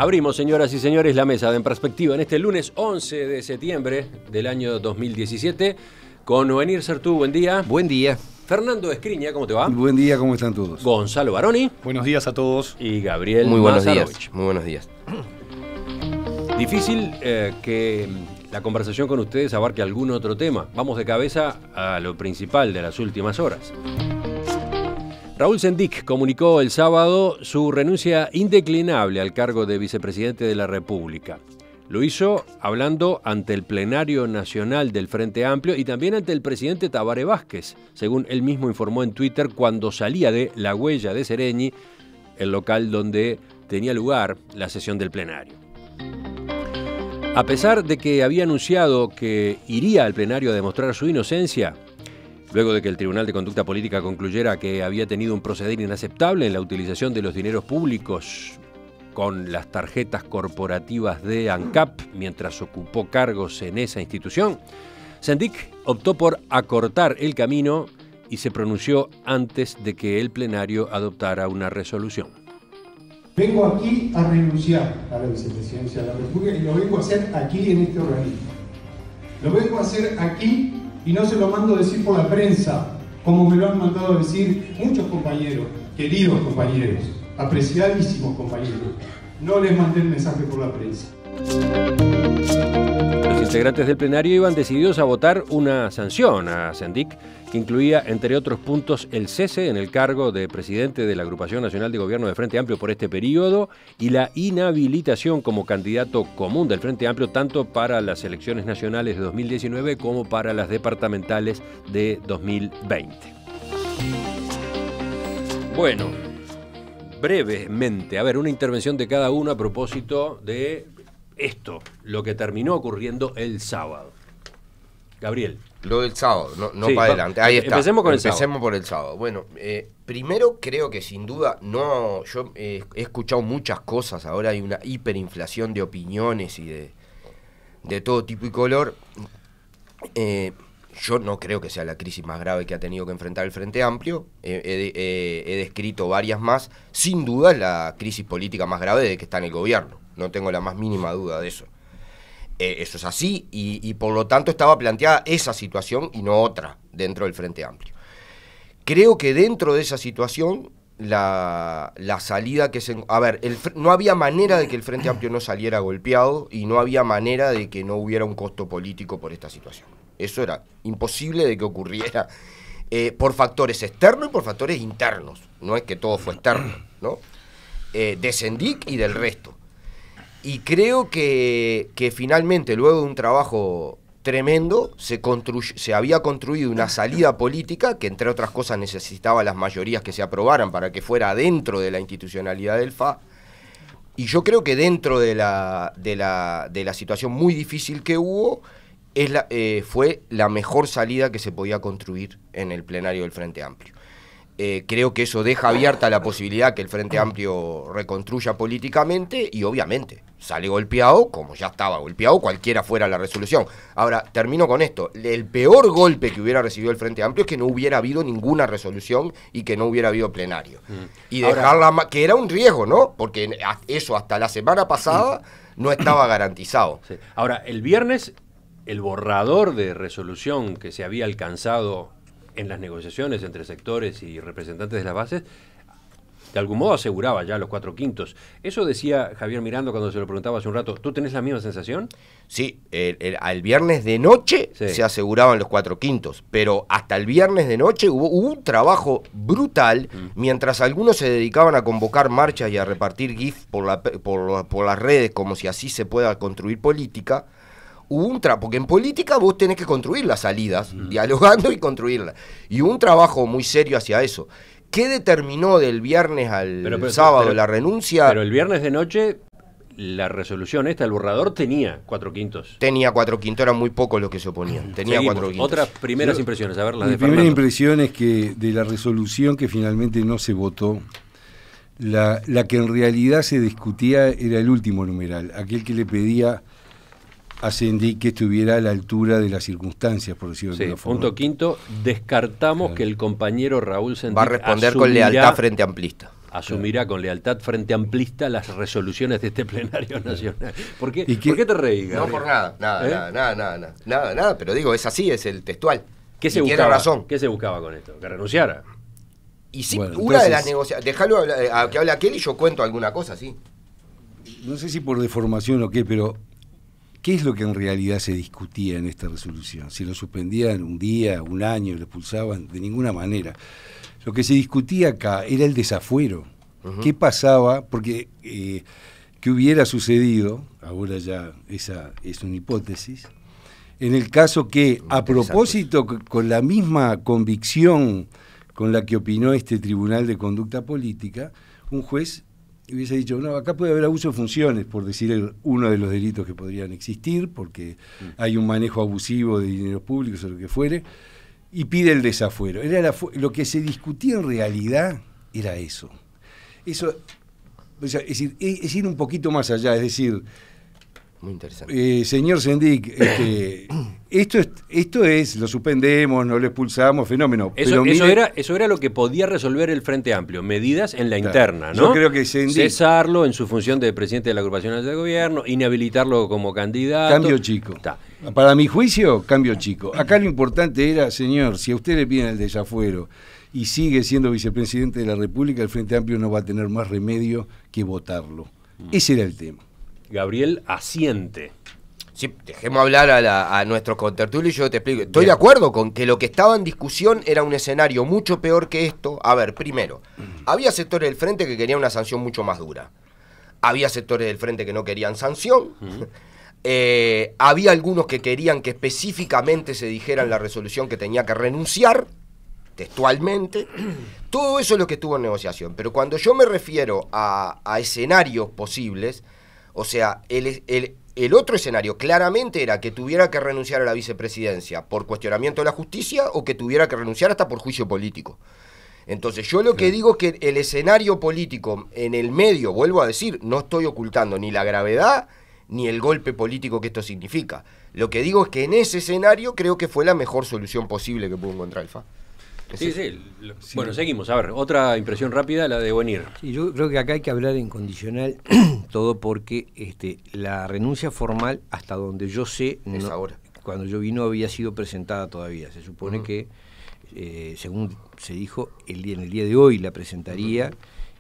Abrimos, señoras y señores, la mesa de En Perspectiva en este lunes 11 de septiembre del año 2017 con Ovenir Certú, buen día. Buen día. Fernando Escriña, ¿cómo te va? Buen día, ¿cómo están todos? Gonzalo Baroni. Buenos días a todos. Y Gabriel Muy buenos Mazarovich. días. Muy buenos días. Difícil que la conversación con ustedes abarque algún otro tema. Vamos de cabeza a lo principal de las últimas horas. Raúl Sendic comunicó el sábado su renuncia indeclinable al cargo de vicepresidente de la República. Lo hizo hablando ante el plenario nacional del Frente Amplio y también ante el presidente Tabaré Vázquez, según él mismo informó en Twitter cuando salía de La Huella de Sereñi, el local donde tenía lugar la sesión del plenario. A pesar de que había anunciado que iría al plenario a demostrar su inocencia, luego de que el Tribunal de Conducta Política concluyera que había tenido un proceder inaceptable en la utilización de los dineros públicos con las tarjetas corporativas de ANCAP mientras ocupó cargos en esa institución, Sendic optó por acortar el camino y se pronunció antes de que el plenario adoptara una resolución. Vengo aquí a renunciar a la vicepresidencia de la República y lo vengo a hacer aquí en este organismo. Lo vengo a hacer aquí y no se lo mando a decir por la prensa, como me lo han mandado a decir muchos compañeros, queridos compañeros, apreciadísimos compañeros. No les mandé el mensaje por la prensa. Los integrantes del plenario iban decididos a votar una sanción a Sendic, que incluía, entre otros puntos, el cese en el cargo de presidente de la Agrupación Nacional de Gobierno de Frente Amplio por este periodo y la inhabilitación como candidato común del Frente Amplio tanto para las elecciones nacionales de 2019 como para las departamentales de 2020. Bueno, brevemente, a ver, una intervención de cada uno a propósito de esto, lo que terminó ocurriendo el sábado. Gabriel. Lo del sábado, no Sí, para adelante. Ahí está. Empecemos con el sábado. Empecemos por el sábado. Bueno, primero creo que sin duda, yo he escuchado muchas cosas, ahora hay una hiperinflación de opiniones y de todo tipo y color. Yo no creo que sea la crisis más grave que ha tenido que enfrentar el Frente Amplio. He descrito varias más. Sin duda es la crisis política más grave de que está en el gobierno. No tengo la más mínima duda de eso. Eso es así y por lo tanto estaba planteada esa situación y no otra dentro del Frente Amplio. Creo que dentro de esa situación la salida que se... A ver, no había manera de que el Frente Amplio no saliera golpeado y no había manera de que no hubiera un costo político por esta situación. Eso era imposible de que ocurriera por factores externos y por factores internos. No es que todo fue externo, ¿no? De Sendic y del resto. Y creo que finalmente, luego de un trabajo tremendo, se había construido una salida política que, entre otras cosas, necesitaba las mayorías que se aprobaran para que fuera dentro de la institucionalidad del FA. Y yo creo que dentro de la situación muy difícil que hubo, fue la mejor salida que se podía construir en el plenario del Frente Amplio. Creo que eso deja abierta la posibilidad que el Frente Amplio reconstruya políticamente y obviamente sale golpeado, como ya estaba golpeado, cualquiera fuera la resolución. Ahora, termino con esto. El peor golpe que hubiera recibido el Frente Amplio es que no hubiera habido ninguna resolución y que no hubiera habido plenario. Y dejarla, que era un riesgo, ¿no? Porque eso hasta la semana pasada no estaba garantizado. Sí. Ahora, el viernes, el borrador de resolución que se había alcanzado en las negociaciones entre sectores y representantes de las bases, de algún modo aseguraba ya los 4/5. Eso decía Javier Mirando cuando se lo preguntaba hace un rato. ¿Tú tenés la misma sensación? Sí, al viernes de noche sí, se aseguraban los 4/5, pero hasta el viernes de noche hubo un trabajo brutal, mientras algunos se dedicaban a convocar marchas y a repartir GIF por las redes como si así se pueda construir política. Porque en política vos tenés que construir las salidas, dialogando y construirlas. Y hubo un trabajo muy serio hacia eso. ¿Qué determinó del viernes al sábado la renuncia? Pero el viernes de noche, la resolución esta, el borrador, tenía 4/5. Tenía 4/5, eran muy pocos los que se oponían. Tenía 4/5. Otras primeras impresiones, a ver, las de Mi primera Fernando. impresión es que de la resolución que finalmente no se votó, la que en realidad se discutía era el último numeral, aquel que le pedía a Sendic que estuviera a la altura de las circunstancias, por decirlo de alguna forma. Punto quinto, descartamos que el compañero Raúl Sendic va a responder con lealtad frente amplista. asumirá con lealtad frente amplista las resoluciones de este plenario nacional. ¿Por qué te reís, Gabriel? No por nada, pero digo, es así, es el textual. ¿Qué se buscaba? Tiene razón. ¿Qué se buscaba con esto? ¿Que renunciara? Y sí, Bueno, una de las negociaciones, dejalo que hable aquel y yo cuento alguna cosa, sí. No sé si por deformación o qué, pero ¿qué es lo que en realidad se discutía en esta resolución? ¿Si lo suspendían un día, un año, lo expulsaban? De ninguna manera. Lo que se discutía acá era el desafuero. ¿Qué pasaba? Porque ¿qué hubiera sucedido? Ahora ya esa es una hipótesis. En el caso que, a propósito, con la misma convicción con la que opinó este Tribunal de Conducta Política, un juez hubiese dicho, no, acá puede haber abuso de funciones, por decir uno de los delitos que podrían existir, porque hay un manejo abusivo de dineros públicos o lo que fuere, y pide el desafuero. Lo que se discutía en realidad era eso. O sea, es ir un poquito más allá, es decir, muy interesante. Señor Sendik, esto es, lo suspendemos, no lo expulsamos, fenómeno. Eso era lo que podía resolver el Frente Amplio, medidas en la interna, ¿no? Yo creo que Sendik, cesarlo en su función de presidente de la Agrupación Nacional de Gobierno, inhabilitarlo como candidato. Cambio chico. Para mi juicio, cambio chico. Acá lo importante era, señor, si a usted le piden el desafuero y sigue siendo vicepresidente de la República, el Frente Amplio no va a tener más remedio que votarlo. Ese era el tema. Gabriel asiente. Sí, dejemos hablar a nuestros contertulios y yo te explico. Estoy de acuerdo con que lo que estaba en discusión era un escenario mucho peor que esto. A ver, primero, había sectores del Frente que querían una sanción mucho más dura. Había sectores del Frente que no querían sanción. Había algunos que querían que específicamente se dijera en la resolución que tenía que renunciar, textualmente. Todo eso es lo que estuvo en negociación. Pero cuando yo me refiero a escenarios posibles, o sea, el otro escenario claramente era que tuviera que renunciar a la vicepresidencia por cuestionamiento de la justicia o que tuviera que renunciar hasta por juicio político. Entonces yo lo que digo es que el escenario político en el medio, vuelvo a decir, no estoy ocultando ni la gravedad ni el golpe político que esto significa. Lo que digo es que en ese escenario creo que fue la mejor solución posible que pudo encontrar el FA. Sí. Bueno, seguimos. A ver, otra impresión rápida, la de Buenir. Sí, yo creo que acá hay que hablar en condicional todo porque la renuncia formal, hasta donde yo sé, cuando yo vi no había sido presentada todavía. Se supone que, según se dijo, en el día de hoy la presentaría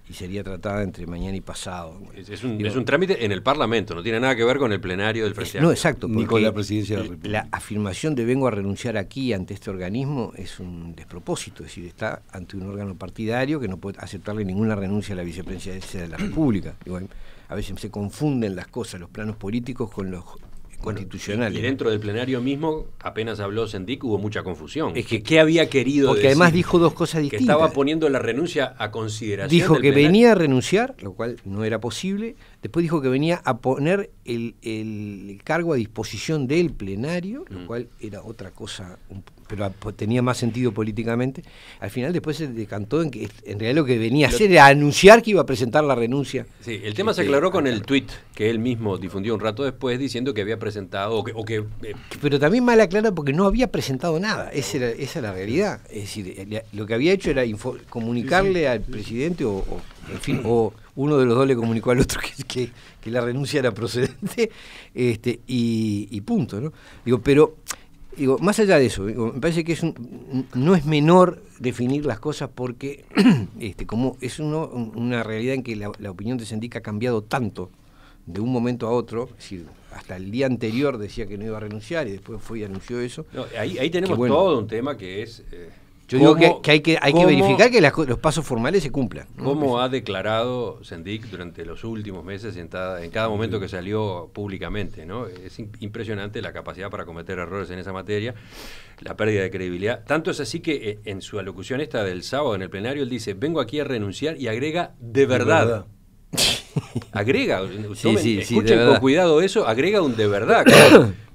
y sería tratada entre mañana y pasado. Es un trámite en el Parlamento, no tiene nada que ver con el plenario del Frente Amplio. No, exacto. Ni con la presidencia de la República. La afirmación de vengo a renunciar aquí ante este organismo es un despropósito, es decir, está ante un órgano partidario que no puede aceptarle ninguna renuncia a la vicepresidencia de la República. Digo, a veces se confunden las cosas, los planos políticos con los constitucionales. Y dentro del plenario mismo, apenas habló Sendik, hubo mucha confusión. Es que ¿qué había querido porque decir? Además dijo dos cosas distintas. Que estaba poniendo la renuncia a consideración. Dijo del que plenario. venía a renunciar, lo cual no era posible. Después dijo que venía a poner el cargo a disposición del plenario, lo cual era otra cosa, pero tenía más sentido políticamente. Al final después se decantó en que en realidad lo que venía a hacer era anunciar que iba a presentar la renuncia. Sí, el tema se aclaró con el tuit que él mismo difundió un rato después diciendo que había presentado pero también mal aclara porque no había presentado nada. Esa es la realidad. Es decir, lo que había hecho era comunicarle al presidente en fin, o uno de los dos le comunicó al otro que la renuncia era procedente, y punto, ¿no? Pero más allá de eso, me parece que no es menor definir las cosas porque como es una realidad en que la opinión de Sendik ha cambiado tanto de un momento a otro, es decir, hasta el día anterior decía que no iba a renunciar y después fue y anunció eso. No, ahí tenemos todo un tema que es... Yo digo que hay que verificar que los pasos formales se cumplan, ¿no? ¿Cómo ha declarado Sendik durante los últimos meses en cada momento que salió públicamente, ¿no? Es impresionante la capacidad para cometer errores en esa materia, la pérdida de credibilidad. Tanto es así que en su alocución esta del sábado en el plenario, él dice, vengo aquí a renunciar y agrega de verdad. Agrega, escuchen con cuidado eso, agrega un de verdad,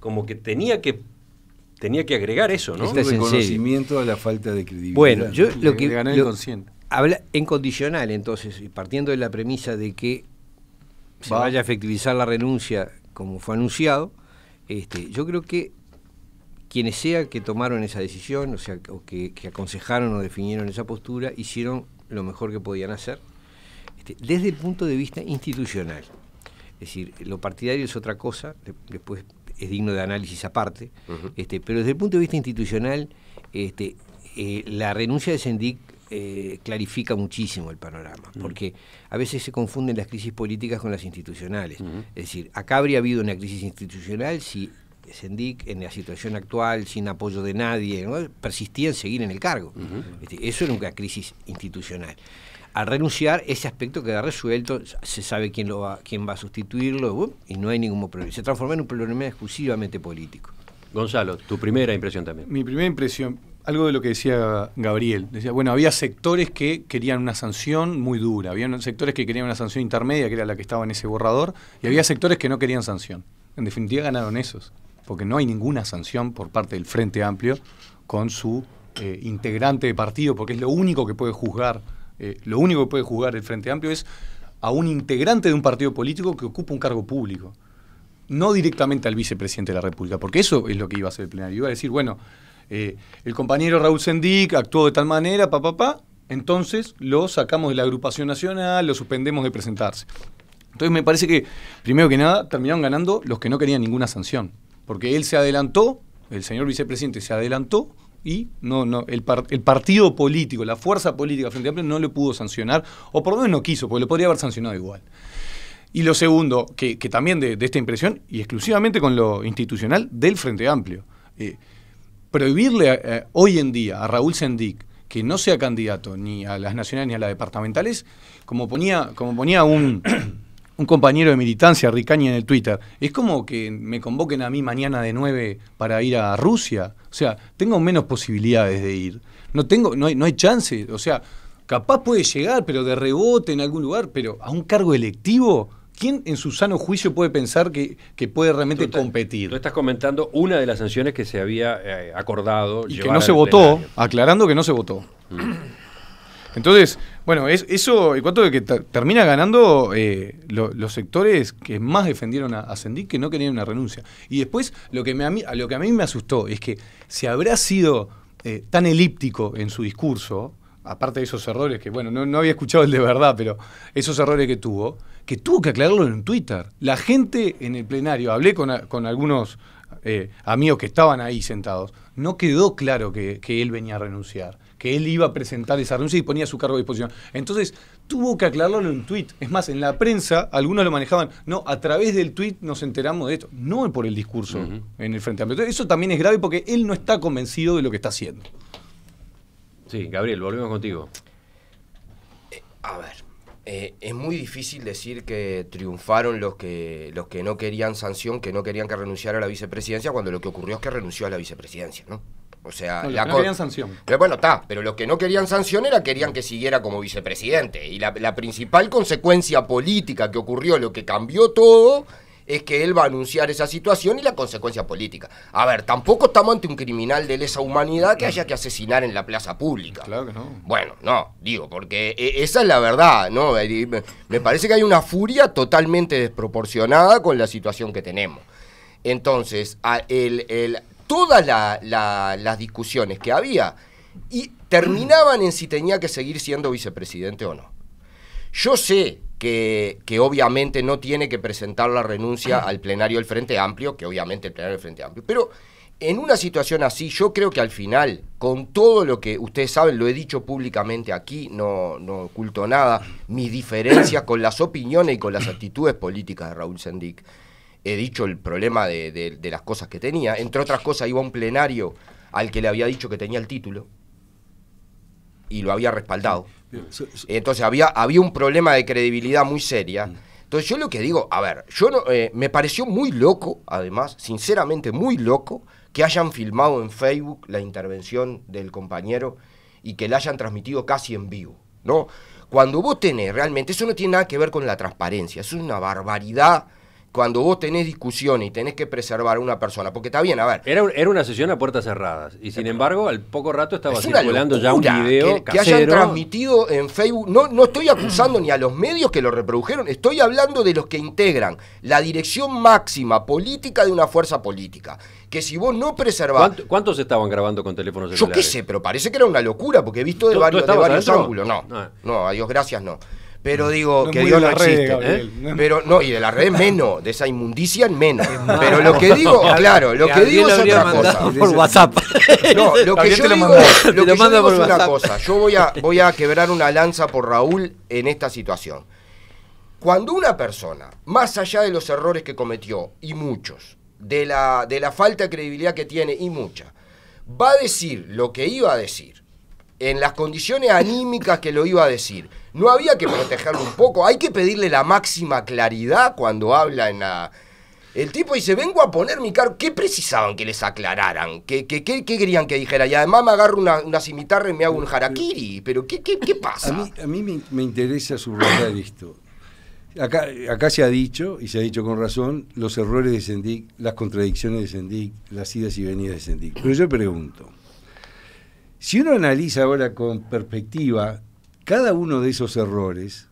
como que tenía que agregar eso, ¿no? Un reconocimiento a la falta de credibilidad. Bueno, yo lo que ganar inconsciente. Habla en condicional, entonces, y partiendo de la premisa de que se vaya a efectivizar la renuncia como fue anunciado, yo creo que quienes sea que tomaron esa decisión, o sea, o que aconsejaron o definieron esa postura, hicieron lo mejor que podían hacer. desde el punto de vista institucional. Es decir, lo partidario es otra cosa, después es digno de análisis aparte, pero desde el punto de vista institucional, la renuncia de Sendik clarifica muchísimo el panorama, porque a veces se confunden las crisis políticas con las institucionales. Es decir, acá habría habido una crisis institucional si Sendik, en la situación actual, sin apoyo de nadie, ¿no?, persistía en seguir en el cargo. Eso era una crisis institucional. Al renunciar, ese aspecto queda resuelto, se sabe quién va a sustituirlo, y no hay ningún problema. Se transforma en un problema exclusivamente político. Gonzalo, tu primera impresión también. Mi primera impresión, algo de lo que decía Gabriel. Decía, bueno, había sectores que querían una sanción muy dura, había sectores que querían una sanción intermedia, que era la que estaba en ese borrador, y había sectores que no querían sanción. En definitiva ganaron esos, porque no hay ninguna sanción por parte del Frente Amplio con su integrante de partido, porque es lo único que puede juzgar. Lo único que puede juzgar el Frente Amplio es a un integrante de un partido político que ocupa un cargo público, no directamente al vicepresidente de la República, porque eso es lo que iba a hacer el plenario. Iba a decir, bueno, el compañero Raúl Sendik actuó de tal manera, entonces lo sacamos de la agrupación nacional, lo suspendemos de presentarse. Entonces me parece que, primero que nada, terminaron ganando los que no querían ninguna sanción, porque él se adelantó, el señor vicepresidente se adelantó, y el partido político, la fuerza política Frente Amplio no lo pudo sancionar, o por lo menos no quiso, porque lo podría haber sancionado igual. Y lo segundo, que también de esta impresión, y exclusivamente con lo institucional del Frente Amplio, prohibirle hoy en día a Raúl Sendik que no sea candidato ni a las nacionales ni a las departamentales, como ponía un compañero de militancia, Ricaña, en el Twitter, es como que me convoquen a mí mañana de 9 para ir a Rusia. O sea, tengo menos posibilidades de ir. No hay chance. O sea, capaz puede llegar, pero de rebote en algún lugar, pero a un cargo electivo, ¿quién en su sano juicio puede pensar que puede realmente competir? Tú estás comentando una de las sanciones que se había acordado. Y que no se votó, aclarando que no se votó. Entonces, bueno, eso en cuanto de que termina ganando los sectores que más defendieron a Sendik, que no querían una renuncia. Y después, lo que a mí me asustó es que si habrá sido tan elíptico en su discurso, aparte de esos errores que, bueno, no había escuchado el de verdad, pero esos errores que tuvo que aclararlo en Twitter. La gente en el plenario, hablé con algunos amigos que estaban ahí sentados, no quedó claro que él venía a renunciar, que él iba a presentar esa renuncia y ponía su cargo a disposición. Entonces tuvo que aclararlo en tuit. Es más, en la prensa algunos lo manejaban, no, a través del tuit nos enteramos de esto, no por el discurso en el Frente Amplio. Entonces, eso también es grave porque él no está convencido de lo que está haciendo. Sí, Gabriel, volvemos contigo. A ver, es muy difícil decir que triunfaron los que no querían sanción, que no querían que renunciara a la vicepresidencia, cuando lo que ocurrió es que renunció a la vicepresidencia, ¿no? O sea, no, no querían sanción. Bueno, está, pero los que no querían sanción querían que siguiera como vicepresidente. Y la principal consecuencia política que ocurrió, lo que cambió todo, es que él va a anunciar esa situación y la consecuencia política. A ver, tampoco estamos ante un criminal de lesa humanidad que haya que asesinar en la plaza pública. Claro que no. Bueno, no, digo, porque esa es la verdad, ¿no? Me parece que hay una furia totalmente desproporcionada con la situación que tenemos. Entonces, todas las discusiones que había y terminaban en si tenía que seguir siendo vicepresidente o no. Yo sé que obviamente no tiene que presentar la renuncia al plenario del Frente Amplio, que obviamente el plenario del Frente Amplio, pero en una situación así, yo creo que al final, con todo lo que ustedes saben, lo he dicho públicamente aquí, no oculto nada, mis diferencias con las opiniones y con las actitudes políticas de Raúl Sendik, he dicho el problema de las cosas que tenía. Entre otras cosas, iba a un plenario al que le había dicho que tenía el título y lo había respaldado. Entonces había un problema de credibilidad muy seria. Entonces yo lo que digo, a ver, me pareció muy loco, además, sinceramente muy loco, que hayan filmado en Facebook la intervención del compañero y que la hayan transmitido casi en vivo, ¿no? Cuando vos tenés realmente, eso no tiene nada que ver con la transparencia, eso es una barbaridad. Cuando vos tenés discusiones y tenés que preservar a una persona, porque está bien, a ver. Era una sesión a puertas cerradas, y sin embargo, al poco rato estaba circulando ya un video que hayan transmitido en Facebook. No estoy acusando ni a los medios que lo reprodujeron, estoy hablando de los que integran la dirección máxima política de una fuerza política. Que si vos no preservás... ¿Cuántos estaban grabando con teléfonos celulares? Yo qué sé, pero parece que era una locura, porque he visto de varios ángulos. No, a Dios gracias no. Pero digo, No que muy Dios de no las redes, existe. Gabriel. Pero no, y de las redes menos, de esa inmundicia menos. Pero lo que digo, claro, lo que Gabriel digo lo es habría otra mandado cosa. por WhatsApp. No, lo que Gabriel yo te lo digo, mandó. lo Te que lo yo manda digo por es una WhatsApp. cosa. Yo voy a quebrar una lanza por Raúl en esta situación. Cuando una persona, más allá de los errores que cometió, y muchos, de la falta de credibilidad que tiene, y mucha, va a decir lo que iba a decir, en las condiciones anímicas que lo iba a decir, no había que protegerlo un poco, hay que pedirle la máxima claridad cuando habla en la... El tipo dice, vengo a poner mi cargo. ¿Qué precisaban que les aclararan? ¿Qué querían que dijera? Y además me agarro una cimitarra y me hago un harakiri. ¿Pero qué pasa? A mí me interesa subrayar esto. Acá se ha dicho, y se ha dicho con razón, los errores de Sendik, las contradicciones de Sendik, las idas y venidas de Sendik. Pero yo pregunto, si uno analiza ahora con perspectiva cada uno de esos errores,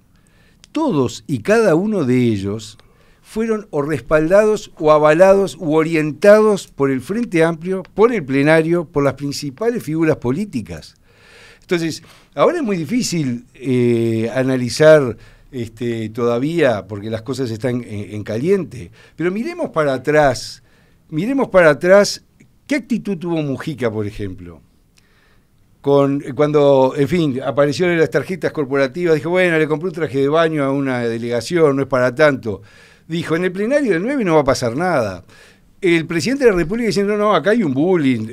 todos y cada uno de ellos fueron o respaldados o avalados u orientados por el Frente Amplio, por el plenario, por las principales figuras políticas. Entonces, ahora es muy difícil analizar todavía, porque las cosas están en caliente, pero miremos para atrás, ¿qué actitud tuvo Mujica, por ejemplo? Cuando, en fin, aparecieron las tarjetas corporativas, dijo, bueno, le compré un traje de baño a una delegación, no es para tanto. Dijo, en el plenario del 9 no va a pasar nada. El presidente de la República diciendo, no, acá hay un bullying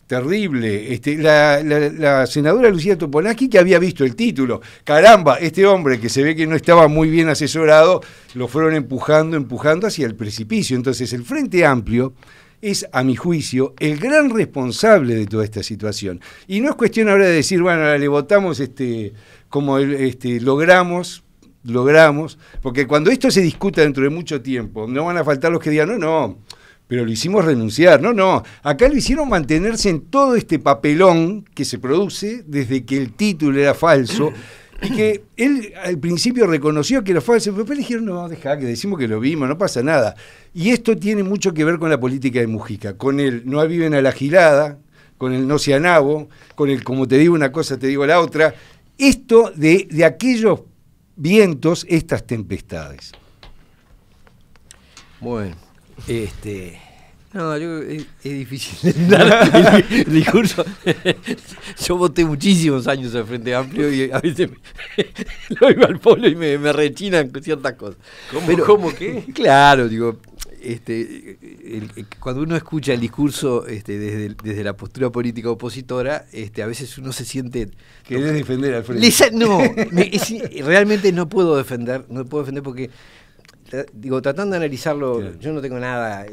terrible. La senadora Lucía Topolanqui, que había visto el título, caramba, este hombre que se ve que no estaba muy bien asesorado, lo fueron empujando hacia el precipicio. Entonces el Frente Amplio es, a mi juicio, el gran responsable de toda esta situación. Y no es cuestión ahora de decir, bueno, ahora le votamos como logramos, porque cuando esto se discuta dentro de mucho tiempo, no van a faltar los que digan, no, pero lo hicimos renunciar, no, acá lo hicieron mantenerse en todo este papelón que se produce desde que el título era falso, y que él al principio reconoció que era falso, pero después le dijeron, no, deja, que decimos que lo vimos, no pasa nada. Y esto tiene mucho que ver con la política de Mujica, con el no viven a la gilada, con el no se anabo, con el como te digo una cosa, te digo la otra, esto de aquellos vientos, estas tempestades. Bueno, no, es difícil dar el discurso. Yo voté muchísimos años al Frente Amplio y a veces lo iba al polo y me rechinan ciertas cosas. ¿Cómo qué? Claro, digo, cuando uno escucha el discurso desde la postura política opositora, a veces uno se siente... ¿Querés defender al Frente? Realmente no puedo defender porque... Digo, tratando de analizarlo, claro. Yo no tengo nada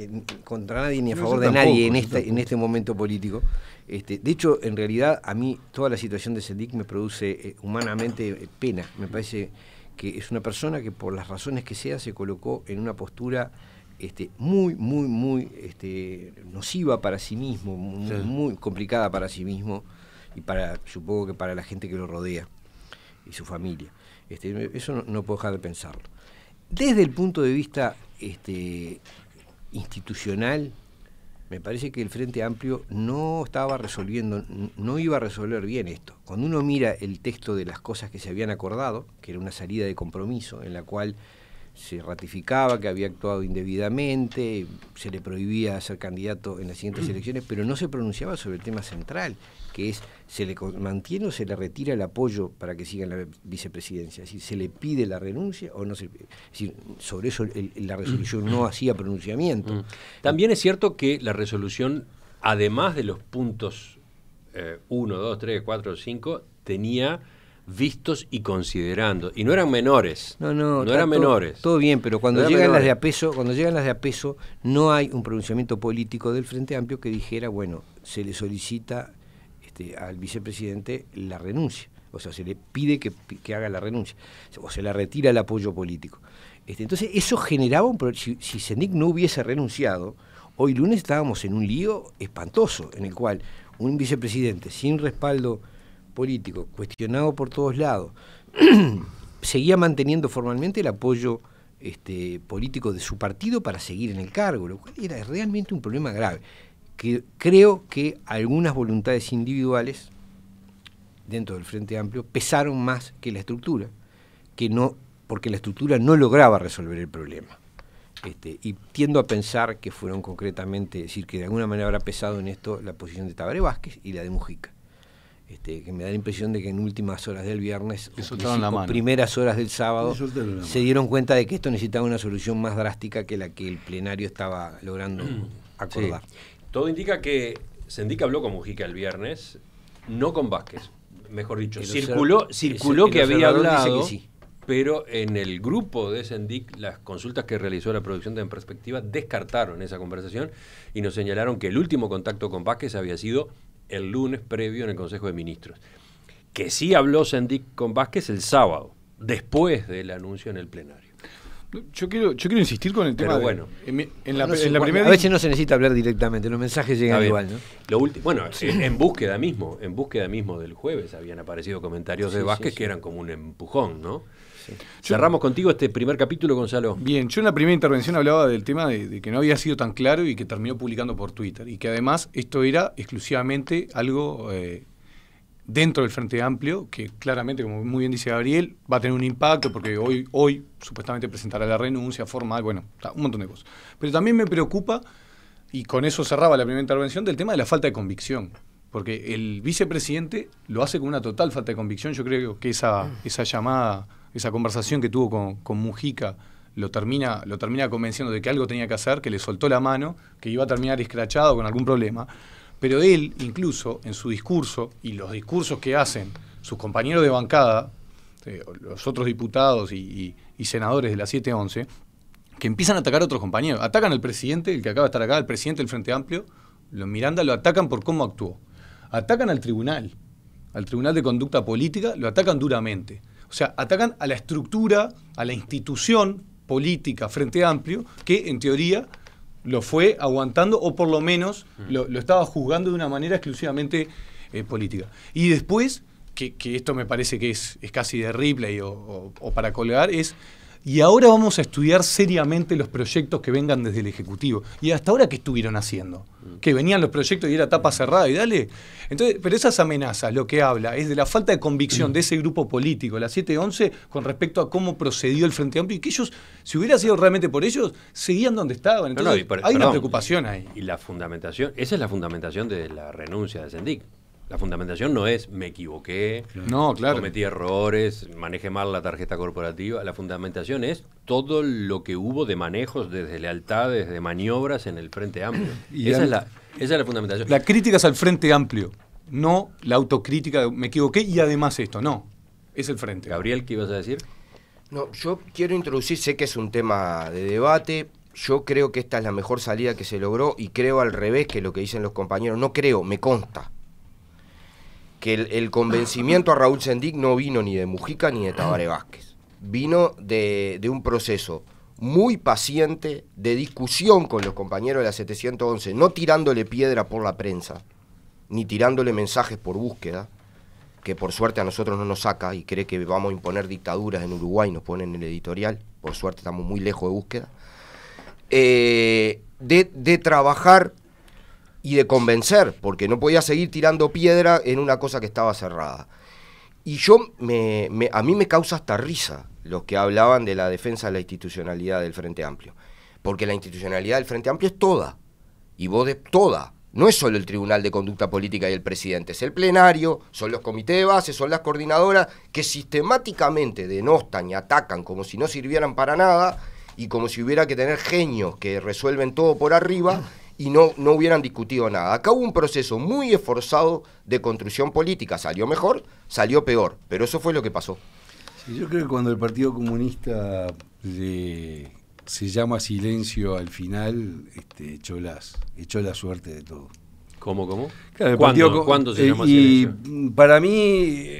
contra nadie ni a favor de nadie en este momento político. De hecho, en realidad, a mí toda la situación de Sendik me produce humanamente pena. Me parece que es una persona que por las razones que sea se colocó en una postura muy nociva para sí mismo, muy complicada para sí mismo y supongo que para la gente que lo rodea y su familia. Eso no puedo dejar de pensarlo. Desde el punto de vista institucional, me parece que el Frente Amplio no estaba resolviendo, no iba a resolver bien esto. Cuando uno mira el texto de las cosas que se habían acordado, que era una salida de compromiso en la cual se ratificaba que había actuado indebidamente, se le prohibía ser candidato en las siguientes elecciones, pero no se pronunciaba sobre el tema central, que es, ¿se le mantiene o se le retira el apoyo para que siga en la vicepresidencia? Es decir, ¿se le pide la renuncia o no se le pide? Es decir, sobre eso la resolución no hacía pronunciamiento. También es cierto que la resolución, además de los puntos 1, 2, 3, 4, 5, tenía vistos y considerando, y no eran menores. No eran menores. Todo bien, pero cuando llegan las de a peso, no hay un pronunciamiento político del Frente Amplio que dijera, bueno, se le solicita al vicepresidente la renuncia, o sea, se le pide que haga la renuncia, o se le retira el apoyo político. Entonces, eso generaba un problema. Si Sendik no hubiese renunciado, hoy lunes estábamos en un lío espantoso, en el cual un vicepresidente sin respaldo político, cuestionado por todos lados, seguía manteniendo formalmente el apoyo político de su partido para seguir en el cargo, lo cual era realmente un problema grave. Que creo que algunas voluntades individuales dentro del Frente Amplio pesaron más que la estructura, porque la estructura no lograba resolver el problema. Y tiendo a pensar que fueron concretamente, es decir, que de alguna manera habrá pesado en esto la posición de Tabaré Vázquez y la de Mujica. Que me da la impresión de que en últimas horas del viernes o primeras horas del sábado se dieron cuenta de que esto necesitaba una solución más drástica que la que el plenario estaba logrando acordar. Sí. Todo indica que Sendik habló con Mujica el viernes, no con Vázquez, mejor dicho. Circuló que había hablado, que sí. Pero en el grupo de Sendik, las consultas que realizó la producción de En Perspectiva descartaron esa conversación y nos señalaron que el último contacto con Vázquez había sido el lunes previo en el Consejo de Ministros. Que sí habló Sendik con Vázquez el sábado, después del anuncio en el plenario. Yo quiero insistir con el tema. Pero bueno, a veces no se necesita hablar directamente, los mensajes llegan igual, ¿no? En búsqueda mismo del jueves habían aparecido comentarios de Vázquez que eran como un empujón, ¿no? Sí. Cerramos contigo este primer capítulo, Gonzalo. Bien, yo en la primera intervención hablaba del tema de que no había sido tan claro y que terminó publicando por Twitter, y que además esto era exclusivamente algo dentro del Frente Amplio, que claramente, como muy bien dice Gabriel, va a tener un impacto porque hoy supuestamente presentará la renuncia formal, bueno, un montón de cosas. Pero también me preocupa, y con eso cerraba la primera intervención, del tema de la falta de convicción. Porque el vicepresidente lo hace con una total falta de convicción. Yo creo que esa llamada, esa conversación que tuvo con Mujica lo termina convenciendo de que algo tenía que hacer, que le soltó la mano, que iba a terminar escrachado con algún problema. Pero él, incluso en su discurso y los discursos que hacen sus compañeros de bancada, los otros diputados y senadores de la 711, que empiezan a atacar a otros compañeros. Atacan al presidente, el que acaba de estar acá, el presidente del Frente Amplio, Miranda, lo atacan por cómo actuó. Atacan al Tribunal de Conducta Política, lo atacan duramente. O sea, atacan a la estructura, a la institución política Frente Amplio, que en teoría lo fue aguantando o por lo menos lo estaba juzgando de una manera exclusivamente política. Y después, que esto me parece que es casi de Ripley o para colgar, y ahora vamos a estudiar seriamente los proyectos que vengan desde el Ejecutivo. ¿Y hasta ahora qué estuvieron haciendo? Que venían los proyectos y era tapa cerrada y dale. Entonces, pero esas amenazas, lo que habla es de la falta de convicción de ese grupo político, la 711, con respecto a cómo procedió el Frente Amplio, y que ellos, si hubiera sido realmente por ellos, seguían donde estaban. Entonces, hay una preocupación ahí. Y la fundamentación, esa es la fundamentación de la renuncia de Sendik. La fundamentación no es me equivoqué, cometí errores, manejé mal la tarjeta corporativa. La fundamentación es todo lo que hubo de manejos, desde lealtades, de maniobras en el Frente Amplio. Esa es la fundamentación. La crítica es al Frente Amplio, no la autocrítica de me equivoqué y además esto, no. Es el Frente. Gabriel, ¿qué ibas a decir? No, yo quiero introducir, sé que es un tema de debate, yo creo que esta es la mejor salida que se logró y creo al revés que lo que dicen los compañeros, no creo, me consta. Que el convencimiento a Raúl Sendik no vino ni de Mujica ni de Tabaré Vázquez. Vino de un proceso muy paciente de discusión con los compañeros de la 711, no tirándole piedra por la prensa, ni tirándole mensajes por búsqueda, que por suerte a nosotros no nos saca y cree que vamos a imponer dictaduras en Uruguay, nos ponen en el editorial, por suerte estamos muy lejos de búsqueda, de trabajar y de convencer, porque no podía seguir tirando piedra en una cosa que estaba cerrada. Y a mí me causa hasta risa los que hablaban de la defensa de la institucionalidad del Frente Amplio, porque la institucionalidad del Frente Amplio es toda, y vos de toda, no es solo el Tribunal de Conducta Política y el presidente, es el plenario, son los comités de base, son las coordinadoras, que sistemáticamente denostan y atacan como si no sirvieran para nada, y como si hubiera que tener genios que resuelven todo por arriba, y no hubieran discutido nada. Acá hubo un proceso muy esforzado de construcción política. Salió mejor, salió peor, pero eso fue lo que pasó. Sí, yo creo que cuando el Partido Comunista se llama silencio al final, echó la suerte de todo. ¿Cómo? Claro, ¿Cuándo se llama silencio? Y para mí,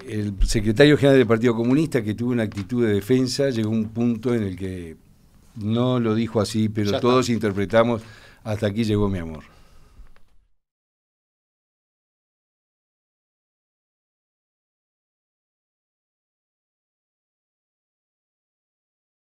el secretario general del Partido Comunista, que tuvo una actitud de defensa, llegó a un punto en el que no lo dijo así, pero todos interpretamos, hasta aquí llegó mi amor.